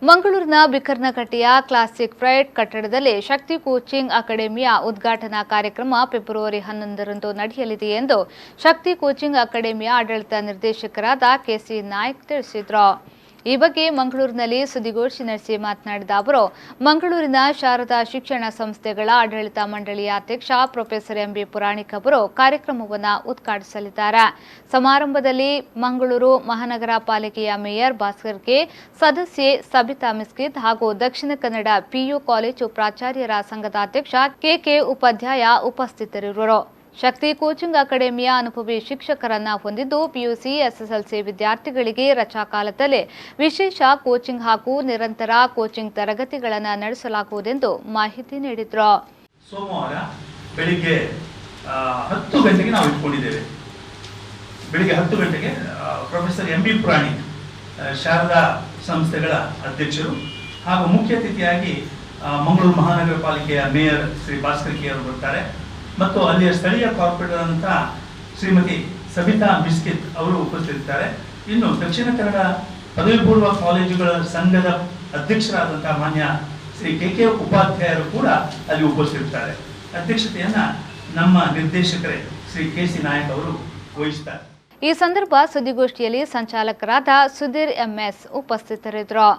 ಮಂಗಳೂರಿನ ಬಿಕರ್ನಕಟ್ಟೆಯ classic fried ಕಟ್ಟಡದಲ್ಲಿ ಶಕ್ತಿ coaching ಅಕಾಡೆಮಿಯ ಉದ್ಘಾಟನಾ ಕಾರ್ಯಕ್ರಮ ಫೆಬ್ರವರಿ 11ರಂದು ನಡೆಯಲಿದೆ ಎಂದು ಶಕ್ತಿ ಕೋಚಿಂಗ್ ಅಕಾಡೆಮಿಯ ಆಡಳಿತ ನಿರ್ದೇಶಕರಾದ ಕೆಸಿ ನಾಯ್ಕ್ ತಿಳಿಸಿದರು. ಈ ಬಗ್ಗೆ ಮಂಗಳೂರಿನಲ್ಲಿ ಸುದ್ದಿಗೋಷ್ಠಿ ನಡೆಸಿ ಮಾತನಾಡಿದ ಅವರು, ಮಂಗಳೂರಿನ ಶಾರದಾ ಶಿಕ್ಷಣ ಸಂಸ್ಥೆಗಳ ಆಡಳಿತ ಮಂಡಳಿಯ ಅಧ್ಯಕ್ಷ ಪ್ರೊಫೆಸರ್ ಎಂಬಿ ಪುರಾಣಿಕ್ ಅವರು ಕಾರ್ಯಕ್ರಮವನ್ನು ಉದ್ಘಾಟಿಸಲಿದ್ದಾರೆ. ಸಮಾರಂಭದಲ್ಲಿ ಮಂಗಳೂರು ಮಹಾನಗರ ಪಾಲಿಕೆಯ ಮೇಯರ್ ಭಾಸ್ಕರ್ ಕೆ, ಸದಸ್ಯೆ ಸಬಿತಾ ಮಿಸ್ಕಿತ್ ಹಾಗೂ ದಕ್ಷಿಣ ಕನ್ನಡ ಪಿಯು ಕಾಲೇಜು ಪ್ರಾಚಾರ್ಯರ ಸಂಘದ ಅಧ್ಯಕ್ಷ ಕೆಕೆ ಉಪಾಧ್ಯಾಯ ಉಪಸ್ಥಿತರಿರುವರು. ಶಕ್ತಿ ಕೋಚಿಂಗ್ ಅಕಾಡೆಮಿಯ ಅನುಭವಿ ಶಿಕ್ಷಕರನ್ನ ಹೊಂದಿದ್ದು ಪಿಯುಸಿ ಎಸ್ಎಸ್ಎಲ್ಸಿ ವಿದ್ಯಾರ್ಥಿಗಳಿಗೆ ರಜಾಕಾಲದಲ್ಲಿ ವಿಶೇಷ ಕೋಚಿಂಗ್ ಹಾಗೂ ನಿರಂತರ ಕೋಚಿಂಗ್ ತರಗತಿಗಳನ್ನು ನಡೆಸಲಾಗುವುದೆಂದು ಮಾಹಿತಿ ನೀಡಿದರು. ಸೋಮವಾರ ಬೆಳಿಗ್ಗೆ 10 ಗಂಟೆಗೆ ನಾವು ಇಟ್ಕೊಂಡಿದ್ದೇವೆ. ಬೆಳಿಗ್ಗೆ 10 ಗಂಟೆಗೆ ಪ್ರೊಫೆಸರ್ ಎಂಬಿ ಪುರಾಣಿಕ್, ಶಾರದಾ ಸಂಸ್ಥೆಗಳ ಅಧ್ಯಕ್ಷರು ಹಾಗೂ ಮುಖ್ಯ ಅತಿಥಿಯಾಗಿ ಮಂಗಳೂರು ಮಹಾನಗರ ಪಾಲಿಕೆಯ ಮೇಯರ್ ಶ್ರೀ ಭಾಸ್ಕರ್ ಕೆ ಅವರು ಬರ್ತಾರೆ ಮತ್ತು ಅಲ್ಲಿಯ ಸ್ಥಳೀಯ ಕಾರ್ಪೊರೇಟರ್ ಅಂತ ಶ್ರೀಮತಿ ಸಬಿತಾ ಮಿಸ್ಕಿತ್ ಅವರು ಉಪಸ್ಥಿತರಿದ್ದಾರೆ. ಇನ್ನು ದಕ್ಷಿಣ ಕನ್ನಡ ಪದವಿ ಪೂರ್ವ ಕಾಲೇಜುಗಳ ಸಂಘದ ಅಧ್ಯಕ್ಷರಾದಂತಹ ಮಾನ್ಯ ಶ್ರೀ ಕೆಕೆ ಉಪಾಧ್ಯಾಯರು ಕೂಡ ಅಲ್ಲಿ ಉಪಸ್ಥಿತರಿದ್ದಾರೆ. ಅಧ್ಯಕ್ಷತೆಯನ್ನ ನಮ್ಮ ನಿರ್ದೇಶಕರೇ ಶ್ರೀ ಕೆಸಿ ನಾಯಕ್ ಅವರು ವಹಿಸುತ್ತಾರೆ. ಈ ಸಂದರ್ಭ ಸುದ್ದಿಗೋಷ್ಠಿಯಲ್ಲಿ ಸಂಚಾಲಕರಾದ ಸುಧೀರ್ ಎಂಎಸ್ ಉಪಸ್ಥಿತರಿದ್ದರು.